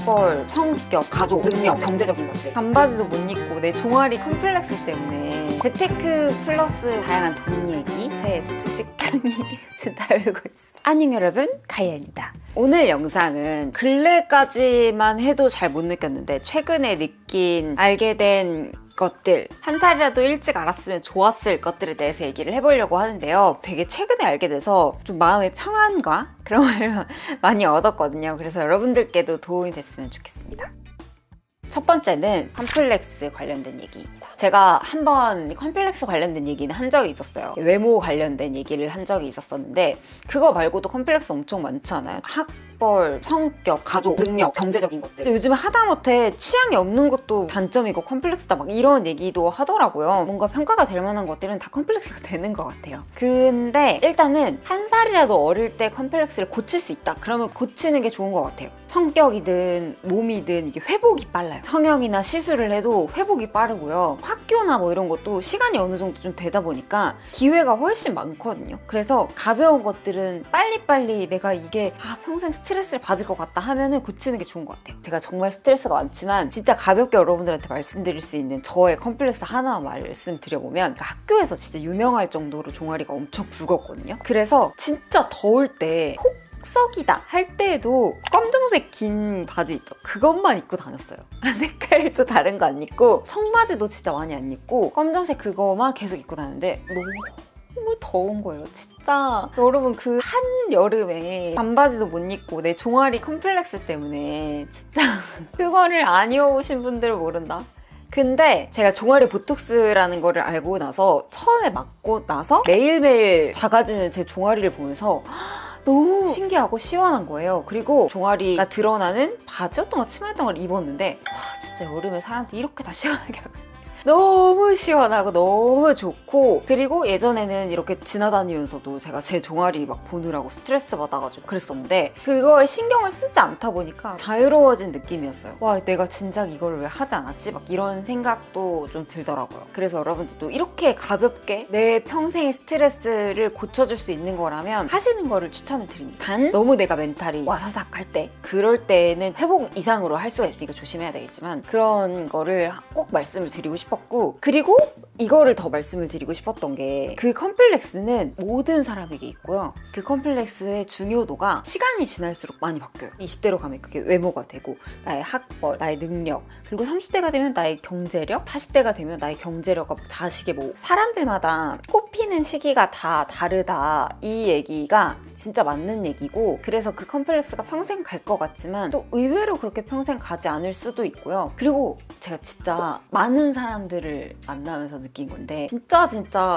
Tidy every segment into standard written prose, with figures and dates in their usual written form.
학벌, 성격, 가족, 능력, 경제적인 것들. 반바지도 못 입고 내 종아리 컴플렉스 때문에 재테크 플러스 다양한 돈 얘기, 제 주식강의 진짜 알고 있어. 안녕 여러분, 가희입니다. 오늘 영상은 근래까지만 해도 잘 못 느꼈는데 최근에 알게 된 것들, 한 살이라도 일찍 알았으면 좋았을 것들에 대해서 얘기를 해보려고 하는데요. 되게 최근에 알게 돼서 좀 마음의 평안과 그런 걸 많이 얻었거든요. 그래서 여러분들께도 도움이 됐으면 좋겠습니다. 첫 번째는 컴플렉스 관련된 얘기입니다. 제가 한번 컴플렉스 관련된 얘기는 한 적이 있었어요. 외모 관련된 얘기를 한 적이 있었었는데 그거 말고도 컴플렉스 엄청 많잖아요. 학벌, 성격, 가족, 능력, 경제적인 것들. 요즘에 하다못해 취향이 없는 것도 단점이고 컴플렉스다 막 이런 얘기도 하더라고요. 뭔가 평가가 될 만한 것들은 다 컴플렉스가 되는 것 같아요. 근데 일단은 한 살이라도 어릴 때 컴플렉스를 고칠 수 있다. 그러면 고치는 게 좋은 것 같아요. 성격이든 몸이든 이게 회복이 빨라요. 성형이나 시술을 해도 회복이 빠르고요. 학교나 뭐 이런 것도 시간이 어느 정도 좀 되다 보니까 기회가 훨씬 많거든요. 그래서 가벼운 것들은 빨리빨리 내가 이게 평생 스트레스를 받을 것 같다 하면은 고치는 게 좋은 것 같아요. 제가 정말 스트레스가 많지만 진짜 가볍게 여러분들한테 말씀드릴 수 있는 저의 컴플렉스 하나 말씀드려보면 학교에서 진짜 유명할 정도로 종아리가 엄청 굵었거든요. 그래서 진짜 더울 때 폭석이다 할 때에도 검정색 긴 바지 있죠? 그것만 입고 다녔어요. 색깔도 다른 거 안 입고 청바지도 진짜 많이 안 입고 검정색 그거만 계속 입고 다녔는데 너무 더운 거예요. 진짜 여러분 그 한여름에 반바지도 못 입고 내 종아리 컴플렉스 때문에 진짜 그거를 안 입어보신 분들은 모른다. 근데 제가 종아리 보톡스라는 거를 알고 나서 처음에 맞고 나서 매일매일 작아지는 제 종아리를 보면서 너무 신기하고 시원한 거예요. 그리고 종아리가 드러나는 바지였던 거 치마였던 걸 입었는데 진짜 여름에 사람들이 이렇게 다 시원하게 하고 너무 시원하고 너무 좋고, 그리고 예전에는 이렇게 지나다니면서도 제가 제 종아리 막 보느라고 스트레스 받아가지고 그랬었는데 그거에 신경을 쓰지 않다 보니까 자유로워진 느낌이었어요. 와, 내가 진작 이걸 왜 하지 않았지? 막 이런 생각도 좀 들더라고요. 그래서 여러분들도 이렇게 가볍게 내 평생의 스트레스를 고쳐줄 수 있는 거라면 하시는 거를 추천을 드립니다. 단 너무 내가 멘탈이 와사삭 할 때, 그럴 때는 회복 이상으로 할 수가 있으니까 조심해야 되겠지만 그런 거를 꼭 말씀을 드리고 싶어요. 그리고 이거를 더 말씀을 드리고 싶었던 게 그 컴플렉스는 모든 사람에게 있고요. 그 컴플렉스의 중요도가 시간이 지날수록 많이 바뀌어요. 20대로 가면 그게 외모가 되고 나의 학벌, 나의 능력, 그리고 30대가 되면 나의 경제력, 40대가 되면 나의 경제력과 자식의 뭐 사람들마다 꼽히는 시기가 다 다르다. 이 얘기가 진짜 맞는 얘기고, 그래서 그 컴플렉스가 평생 갈 것 같지만 또 의외로 그렇게 평생 가지 않을 수도 있고요. 그리고 제가 진짜 많은 사람들을 만나면서 느낀 건데 진짜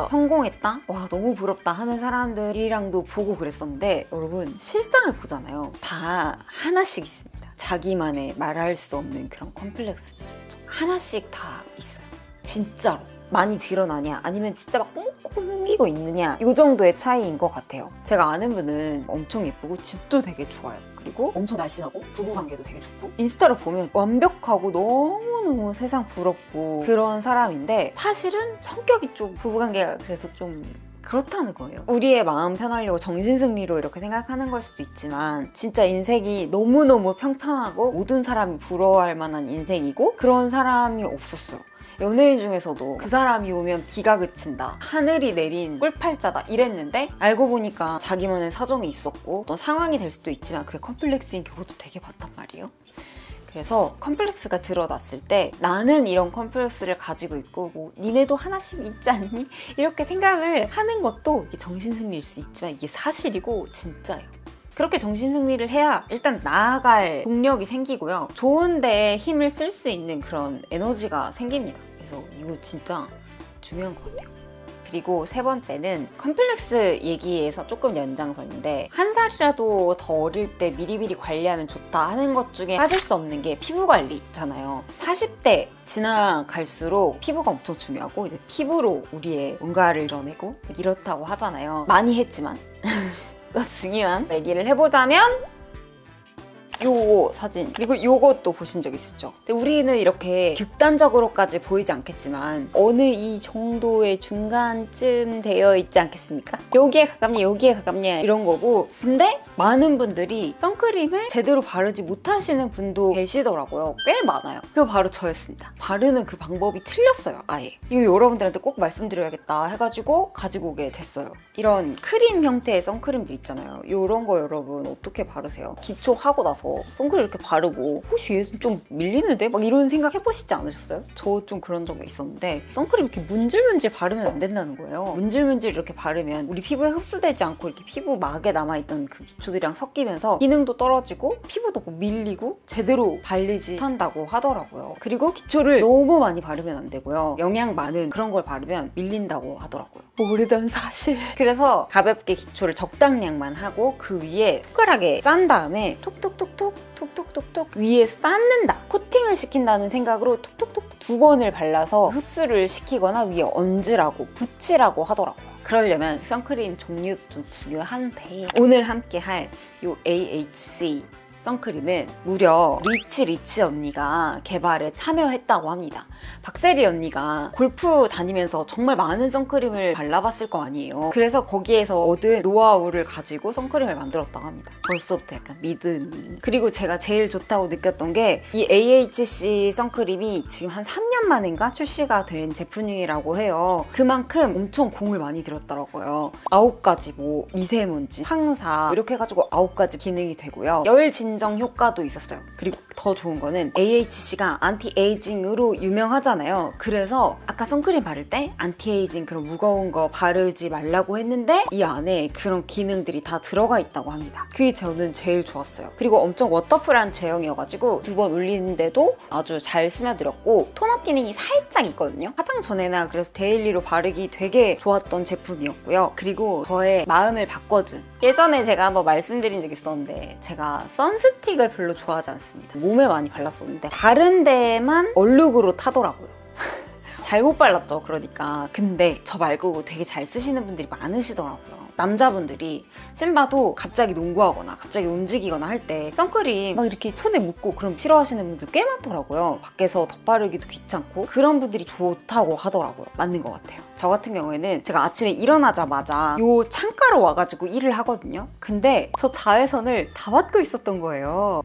성공했다? 와, 너무 부럽다 하는 사람들이랑도 보고 그랬었는데 여러분 실상을 보잖아요. 다 하나씩 있습니다. 자기만의 말할 수 없는 그런 컴플렉스들 하나씩 다 있어요. 진짜로. 많이 드러나냐 아니면 진짜 막 꽁꽁 숨기고 있느냐, 이 정도의 차이인 것 같아요. 제가 아는 분은 엄청 예쁘고 집도 되게 좋아요. 그리고 엄청 날씬하고 부부관계도 되게 좋고 인스타를 보면 완벽하고 너무너무 세상 부럽고 그런 사람인데 사실은 성격이 좀 부부관계가 그래서 좀 그렇다는 거예요. 우리의 마음 편하려고 정신승리로 이렇게 생각하는 걸 수도 있지만 진짜 인생이 너무너무 평평하고 모든 사람이 부러워할 만한 인생이고 그런 사람이 없었어요. 연예인 중에서도 그 사람이 오면 비가 그친다, 하늘이 내린 꿀팔자다 이랬는데 알고 보니까 자기만의 사정이 있었고 어떤 상황이 될 수도 있지만 그게 컴플렉스인 경우도 되게 많단 말이에요. 그래서 컴플렉스가 드러났을 때 나는 이런 컴플렉스를 가지고 있고 뭐 니네도 하나씩 있지 않니? 이렇게 생각을 하는 것도 이게 정신승리일 수 있지만 이게 사실이고 진짜예요. 그렇게 정신승리를 해야 일단 나아갈 동력이 생기고요. 좋은 데에 힘을 쓸 수 있는 그런 에너지가 생깁니다. 그래서 이거 진짜 중요한 것 같아요. 그리고 세 번째는 컴플렉스 얘기에서 조금 연장선인데 한 살이라도 더 어릴 때 미리미리 관리하면 좋다 하는 것 중에 빠질 수 없는 게 피부 관리 있잖아요. 40대 지나갈수록 피부가 엄청 중요하고 이제 피부로 우리의 뭔가를 드러내고 이렇다고 하잖아요. 많이 했지만 더 중요한 얘기를 해보자면 요거 사진, 그리고 요것도 보신 적 있으시죠? 근데 우리는 이렇게 극단적으로까지 보이지 않겠지만 어느 이 정도의 중간쯤 되어 있지 않겠습니까? 여기에 가깝냐 여기에 가깝냐 이런 거고, 근데 많은 분들이 선크림을 제대로 바르지 못하시는 분도 계시더라고요. 꽤 많아요. 그거 바로 저였습니다. 바르는 그 방법이 틀렸어요, 아예. 이거 여러분들한테 꼭 말씀드려야겠다 해가지고 가지고 오게 됐어요. 이런 크림 형태의 선크림들 있잖아요. 이런 거 여러분 어떻게 바르세요? 기초하고 나서 선크림 이렇게 바르고 혹시 얘 좀 밀리는데? 막 이런 생각 해보시지 않으셨어요? 저 좀 그런 적이 있었는데 선크림 이렇게 문질문질 바르면 안 된다는 거예요. 문질문질 이렇게 바르면 우리 피부에 흡수되지 않고 이렇게 피부막에 남아있던 그 기초들이랑 섞이면서 기능도 떨어지고 피부도 밀리고 제대로 발리지 못한다고 하더라고요. 그리고 기초를 너무 많이 바르면 안 되고요. 영양 많은 그런 걸 바르면 밀린다고 하더라고요. 모르던 사실. 그래서 가볍게 기초를 적당량만 하고 그 위에 손가락에 짠 다음에 톡톡톡톡 톡톡톡톡 위에 쌓는다, 코팅을 시킨다는 생각으로 톡톡톡 2번을 발라서 흡수를 시키거나 위에 얹으라고, 붙이라고 하더라고요. 그러려면 선크림 종류도 좀 중요한데 오늘 함께 할 이 AHC 선크림은 무려 리치 언니가 개발에 참여했다고 합니다. 박세리 언니가 골프 다니면서 정말 많은 선크림을 발라봤을 거 아니에요. 그래서 거기에서 얻은 노하우를 가지고 선크림을 만들었다고 합니다. 벌써부터 약간 믿음이. 그리고 제가 제일 좋다고 느꼈던 게 이 AHC 선크림이 지금 한 3년 만인가 출시가 된 제품이라고 해요. 그만큼 엄청 공을 많이 들였더라고요. 9가지 뭐 미세먼지, 황사 이렇게 해가지고 9가지 기능이 되고요. 열 진정 효과도 있었어요. 그리고 더 좋은 거는 AHC가 안티에이징으로 유명하잖아요. 그래서 아까 선크림 바를 때 안티에이징 그런 무거운 거 바르지 말라고 했는데 이 안에 그런 기능들이 다 들어가 있다고 합니다. 그게 저는 제일 좋았어요. 그리고 엄청 워터풀한 제형이어가지고 2번 올리는데도 아주 잘 스며들었고 톤업 기능이 살짝 있거든요. 화장 전에나 그래서 데일리로 바르기 되게 좋았던 제품이었고요. 그리고 저의 마음을 바꿔준, 예전에 제가 한번 말씀드린 적이 있었는데 제가 선스틱을 별로 좋아하지 않습니다. 몸에 많이 발랐었는데 바른 데만 얼룩으로 타더라고요. 잘못 발랐죠, 그러니까. 근데 저 말고 되게 잘 쓰시는 분들이 많으시더라고요. 남자분들이 찐바도 갑자기 농구하거나 갑자기 움직이거나 할 때 선크림 막 이렇게 손에 묻고 그럼 싫어하시는 분들 꽤 많더라고요. 밖에서 덧바르기도 귀찮고 그런 분들이 좋다고 하더라고요. 맞는 것 같아요. 저 같은 경우에는 제가 아침에 일어나자마자 요 창가로 와가지고 일을 하거든요. 근데 저 자외선을 다 받고 있었던 거예요.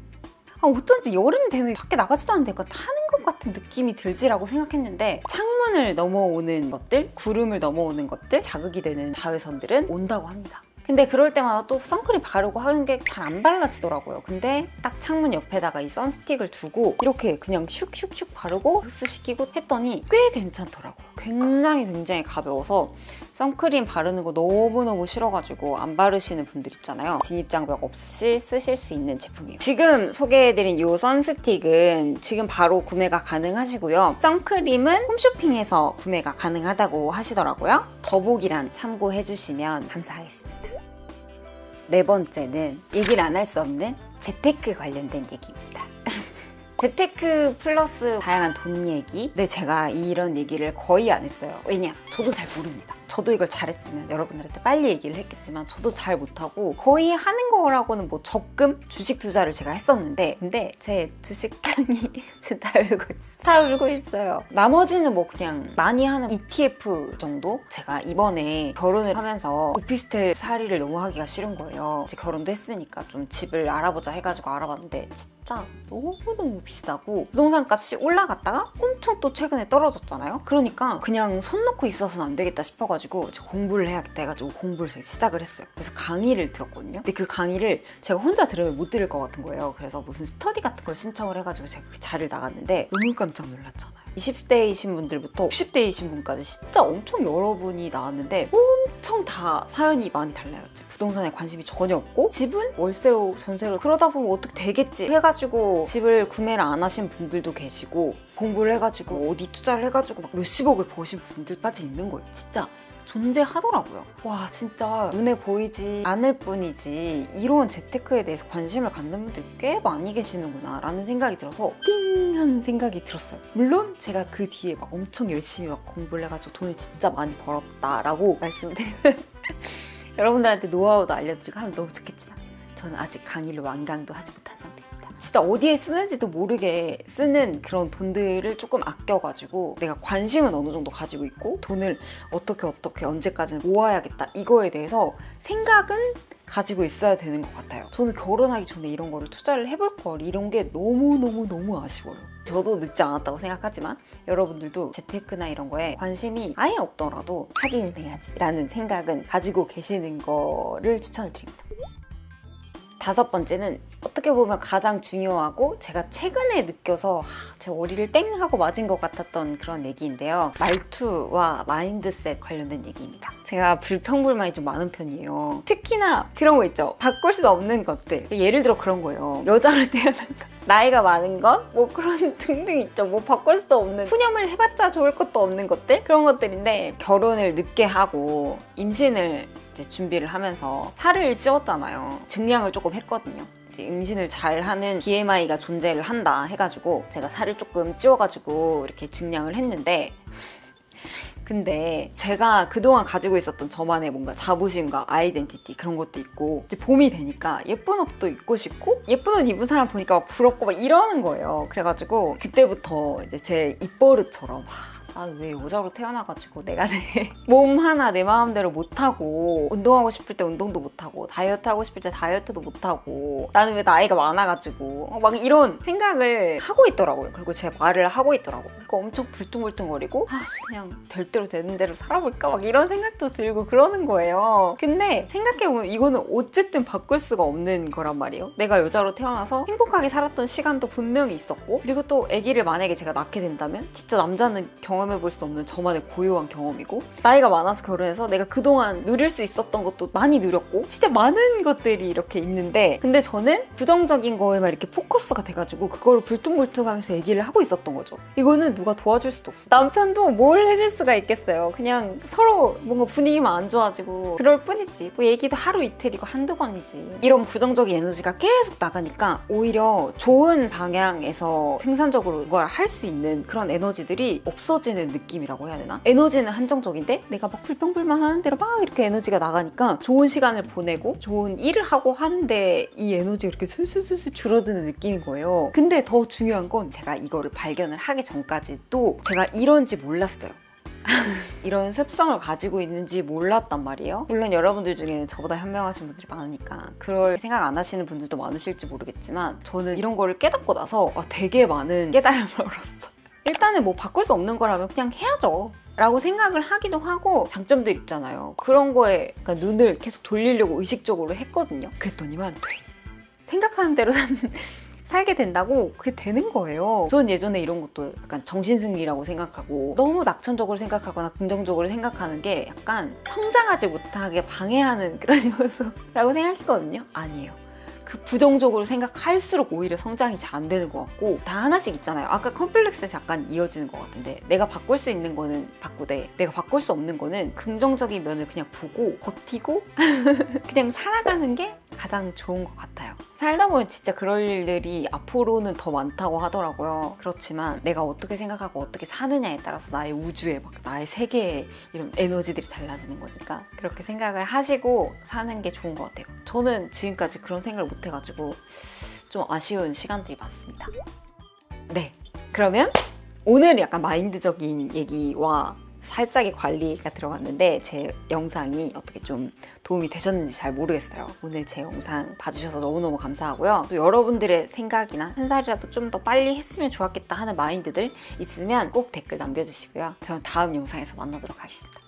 어쩐지 여름 되면 밖에 나가지도 않는데 타는 것 같은 느낌이 들지라고 생각했는데 창문을 넘어오는 것들, 구름을 넘어오는 것들, 자극이 되는 자외선들은 온다고 합니다. 근데 그럴 때마다 또 선크림 바르고 하는 게 잘 안 발라지더라고요. 근데 딱 창문 옆에다가 이 선스틱을 두고 이렇게 그냥 슉슉슉 바르고 흡수시키고 했더니 꽤 괜찮더라고요. 굉장히 가벼워서 선크림 바르는 거 너무너무 싫어가지고 안 바르시는 분들 있잖아요. 진입장벽 없이 쓰실 수 있는 제품이에요. 지금 소개해드린 이 선스틱은 지금 바로 구매가 가능하시고요. 선크림은 홈쇼핑에서 구매가 가능하다고 하시더라고요. 더보기란 참고해주시면 감사하겠습니다. 네 번째는 얘기를 안 할 수 없는 재테크 관련된 얘기입니다. 재테크 플러스 다양한 돈 얘기. 근데 제가 이런 얘기를 거의 안 했어요. 왜냐? 저도 잘 모릅니다. 저도 이걸 잘했으면 여러분들한테 빨리 얘기를 했겠지만 저도 잘 못하고 거의 하는 거라고는 뭐 적금, 주식 투자를 제가 했었는데 근데 제 주식량이 지금 다 울고 있어요. 나머지는 뭐 그냥 많이 하는 ETF 정도? 제가 이번에 결혼을 하면서 오피스텔 살이를 너무 하기가 싫은 거예요. 이제 결혼도 했으니까 좀 집을 알아보자 해가지고 알아봤는데 진짜 너무너무 비싸고 부동산 값이 올라갔다가 엄청 또 최근에 떨어졌잖아요. 그러니까 그냥 손 놓고 있어서는 안 되겠다 싶어가지고 제가 공부를 해야겠다 해가지고 공부를 제가 시작을 했어요. 그래서 강의를 들었거든요. 근데 그 강의를 제가 혼자 들으면 못 들을 것 같은 거예요. 그래서 무슨 스터디 같은 걸 신청을 해가지고 제가 그 자리를 나갔는데 너무 깜짝 놀랐잖아요. 20대이신 분들부터 60대이신 분까지 진짜 엄청 여러분이 나왔는데 엄청 다 사연이 많이 달라요. 부동산에 관심이 전혀 없고 집은 월세로 전세로 그러다 보면 어떻게 되겠지 해가지고 집을 구매를 안 하신 분들도 계시고 공부를 해가지고 어디 투자를 해가지고 막 몇십억을 버신 분들까지 있는 거예요. 진짜 존재하더라고요. 와 진짜 눈에 보이지 않을 뿐이지 이런 재테크에 대해서 관심을 갖는 분들이 꽤 많이 계시는구나 라는 생각이 들어서 띵 하는 생각이 들었어요. 물론 제가 그 뒤에 막 엄청 열심히 막 공부를 해가지고 돈을 진짜 많이 벌었다라고 말씀드리면 여러분들한테 노하우도 알려드리고 하면 너무 좋겠지만 저는 아직 강의를 완강도 하지 못한 상태입니다. 진짜 어디에 쓰는지도 모르게 쓰는 그런 돈들을 조금 아껴가지고 내가 관심은 어느 정도 가지고 있고 돈을 어떻게 언제까지는 모아야겠다 이거에 대해서 생각은 가지고 있어야 되는 것 같아요. 저는 결혼하기 전에 이런 거를 투자를 해볼 걸, 이런 게 너무너무 아쉬워요. 저도 늦지 않았다고 생각하지만 여러분들도 재테크나 이런 거에 관심이 아예 없더라도 하기는 해야지 라는 생각은 가지고 계시는 거를 추천을 드립니다. 5번째는 어떻게 보면 가장 중요하고 제가 최근에 느껴서 제 머리를 땡 하고 맞은 것 같았던 그런 얘기인데요. 말투와 마인드셋 관련된 얘기입니다. 제가 불평불만이 좀 많은 편이에요. 특히나 그런 거 있죠. 바꿀 수 없는 것들. 예를 들어 그런 거예요. 여자로 태어난 거, 나이가 많은 것, 뭐 그런 등등 있죠. 뭐 바꿀 수도 없는, 푸념을 해봤자 좋을 것도 없는 것들? 그런 것들인데, 결혼을 늦게 하고 임신을 이제 준비를 하면서 살을 찌웠잖아요. 증량을 조금 했거든요. 이제 임신을 잘하는 BMI가 존재를 한다 해가지고 제가 살을 조금 찌워가지고 이렇게 증량을 했는데, 근데 제가 그동안 가지고 있었던 저만의 뭔가 자부심과 아이덴티티 그런 것도 있고, 이제 봄이 되니까 예쁜 옷도 입고 싶고 예쁜 옷 입은 사람 보니까 막 부럽고 막 이러는 거예요. 그래가지고 그때부터 이제 제 입버릇처럼 나는 왜 여자로 태어나가지고 내가 내 몸 하나 내 마음대로 못하고, 운동하고 싶을 때 운동도 못하고, 다이어트 하고 싶을 때 다이어트도 못하고, 나는 왜 나이가 많아가지고 막 이런 생각을 하고 있더라고요. 그리고 제 말을 하고 있더라고요. 그러니까 엄청 불퉁불퉁거리고 그냥 될 대로 되는 대로 살아볼까 막 이런 생각도 들고 그러는 거예요. 근데 생각해보면 이거는 어쨌든 바꿀 수가 없는 거란 말이에요. 내가 여자로 태어나서 행복하게 살았던 시간도 분명히 있었고, 그리고 또 아기를 만약에 제가 낳게 된다면 진짜 남자는 경험해볼 수 없는 저만의 고유한 경험이고, 나이가 많아서 결혼해서 내가 그동안 누릴 수 있었던 것도 많이 누렸고, 진짜 많은 것들이 이렇게 있는데, 근데 저는 부정적인 거에만 이렇게 포커스가 돼가지고 그걸 불퉁불퉁하면서 얘기를 하고 있었던 거죠. 이거는 누가 도와줄 수도 없어. 남편도 뭘 해줄 수가 있겠어요. 그냥 서로 뭔가 분위기만 안 좋아지고 그럴 뿐이지. 뭐 얘기도 하루 이틀이고 한두 번이지. 이런 부정적인 에너지가 계속 나가니까 오히려 좋은 방향에서 생산적으로 그걸 할 수 있는 그런 에너지들이 없어지는 느낌이라고 해야 되나? 에너지는 한정적인데 내가 막 불평불만 하는 대로 막 이렇게 에너지가 나가니까 좋은 시간을 보내고 좋은 일을 하고 하는데 이 에너지가 이렇게 술술술술 줄어드는 느낌인 거예요. 근데 더 중요한 건 제가 이거를 발견을 하기 전까지도 제가 이런지 몰랐어요. 이런 습성을 가지고 있는지 몰랐단 말이에요. 물론 여러분들 중에는 저보다 현명하신 분들이 많으니까 그럴 생각 안 하시는 분들도 많으실지 모르겠지만, 저는 이런 거를 깨닫고 나서 되게 많은 깨달음을 얻었어. 일단은 뭐 바꿀 수 없는 거라면 그냥 해야죠 라고 생각을 하기도 하고, 장점도 있잖아요. 그런 거에 그러니까 눈을 계속 돌리려고 의식적으로 했거든요. 그랬더니만 생각하는 대로 살게 된다고 그게 되는 거예요. 전 예전에 이런 것도 약간 정신승리라고 생각하고, 너무 낙천적으로 생각하거나 긍정적으로 생각하는 게 약간 성장하지 못하게 방해하는 그런 요소라고 생각했거든요. 아니에요. 그 부정적으로 생각할수록 오히려 성장이 잘 안 되는 것 같고, 다 하나씩 있잖아요. 아까 컴플렉스에서 약간 이어지는 것 같은데, 내가 바꿀 수 있는 거는 바꾸되 내가 바꿀 수 없는 거는 긍정적인 면을 그냥 보고 버티고 그냥 살아가는 게 가장 좋은 것 같아요. 살다 보면 진짜 그럴 일들이 앞으로는 더 많다고 하더라고요. 그렇지만 내가 어떻게 생각하고 어떻게 사느냐에 따라서 나의 우주에 막 나의 세계에 이런 에너지들이 달라지는 거니까 그렇게 생각을 하시고 사는 게 좋은 것 같아요. 저는 지금까지 그런 생각을 못 해가지고 좀 아쉬운 시간들이 많습니다. 네, 그러면 오늘 약간 마인드적인 얘기와 살짝의 관리가 들어갔는데 제 영상이 어떻게 좀 도움이 되셨는지 잘 모르겠어요. 오늘 제 영상 봐주셔서 너무너무 감사하고요. 또 여러분들의 생각이나 한 살이라도 좀 더 빨리 했으면 좋았겠다 하는 마인드들 있으면 꼭 댓글 남겨주시고요. 저는 다음 영상에서 만나도록 하겠습니다.